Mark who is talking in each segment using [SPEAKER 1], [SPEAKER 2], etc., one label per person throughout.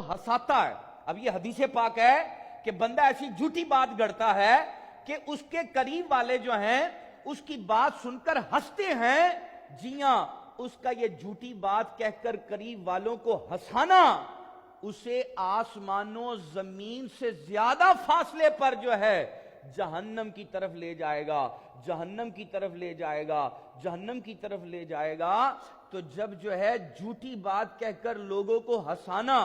[SPEAKER 1] हंसाता है। अब ये हदीस पाक है कि बंदा ऐसी झूठी बात गढ़ता है कि उसके करीब वाले जो हैं उसकी बात सुनकर हंसते हैं। जी हां, उसका ये झूठी बात कहकर करीब वालों को हंसाना उसे आसमानों जमीन से ज्यादा फासले पर जो है जहन्नम की तरफ ले जाएगा, जहन्नम की तरफ ले जाएगा, जहन्नम की तरफ ले जाएगा। तो जब जो है झूठी बात कहकर लोगों को हंसाना,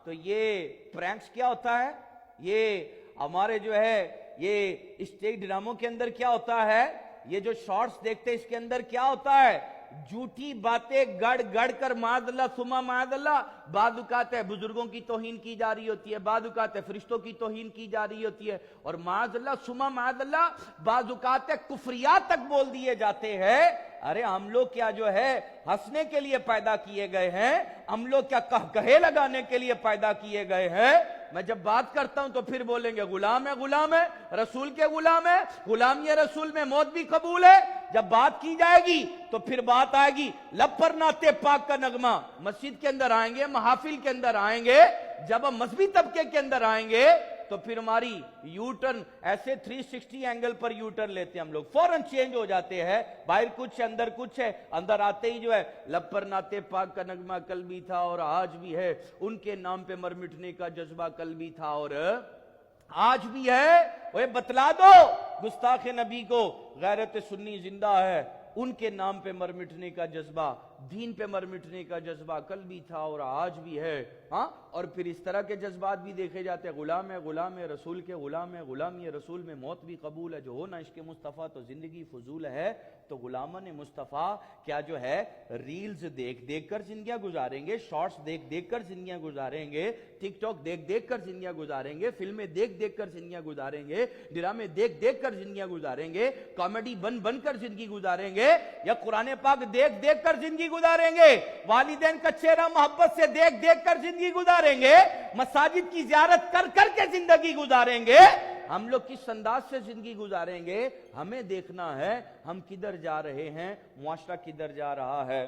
[SPEAKER 1] तो ये प्रैंक्स क्या होता है, ये हमारे जो है ये स्टेज ड्रामों के अंदर क्या होता है, ये जो शॉर्ट्स देखते हैं इसके अंदर क्या होता है, झूठी बातें गढ़ गढ़ कर मादल्ला सुमा मादल्ला, बादुकात है बुजुर्गों की तौहीन की जा रही होती है, बादुकात है फरिश्तों की तौहीन की जा रही होती है, और मादल्ला सुमा मादल्ला बादुकात है कुफरियात तक बोल दिए जाते हैं। अरे हम लोग क्या जो है हंसने के लिए पैदा किए गए हैं, हम लोग क्या कहे लगाने के लिए पैदा किए गए हैं। मैं जब बात करता हूं तो फिर बोलेंगे गुलाम है, रसूल के गुलाम है, गुलामी रसूल में मौत भी कबूल है। जब बात की जाएगी तो फिर बात आएगी लब पर नाते पाक का नगमा। मस्जिद के अंदर आएंगे, महफिल के अंदर आएंगे, जब हम मजहबी तबके के अंदर आएंगे तो फिर हमारी यू टर्न ऐसे 360 एंगल पर यू टर्न लेते हैं हम लोग, फौरन चेंज हो जाते हैं। बाहर कुछ है अंदर कुछ है, अंदर आते ही जो है लब पर नाते पाक का नगमा कल भी था और आज भी है, उनके नाम पे मर मिटने का जज्बा कल भी था और आज भी है। वो बतला दो गुस्ताख नबी को गैरत सुन्नी जिंदा है, उनके नाम पे मर मिटने का जज्बा, दीन पे मर मिटने का जज्बा कल भी था और आज भी है। हाँ, और फिर इस तरह के जज्बात भी देखे जाते हैं, गुलाम है रसूल के गुलाम है, गुलामी रसूल में मौत भी कबूल है, जो हो ना इश्क मुस्तफ़ा तो जिंदगी फजूल है। तो गुलामन मुस्तफ़ा क्या जो है रील्स देख देख कर जिंदगियां गुजारेंगे, शॉर्ट्स देख देख कर जिंदगियां गुजारेंगे, टिकटॉक देख देख कर जिंदगियां गुजारेंगे, फिल्में देख देख कर जिंदगियां गुजारेंगे, ड्रामे देख देख कर जिंदगियां गुजारेंगे, कॉमेडी बन बन कर जिंदगी गुजारेंगे, या कुरान पाक देख देख कर जिंदगी गुजारेंगे, वालिदैन का चेहरा मोहब्बत से देख देख कर जिंदगी गुजारेंगे, मसाजिद की जियारत कर कर के जिंदगी गुजारेंगे। हम लोग किस अंदाज से जिंदगी गुजारेंगे, हमें देखना है हम किधर जा रहे हैं, मुआशरा किधर जा रहा है।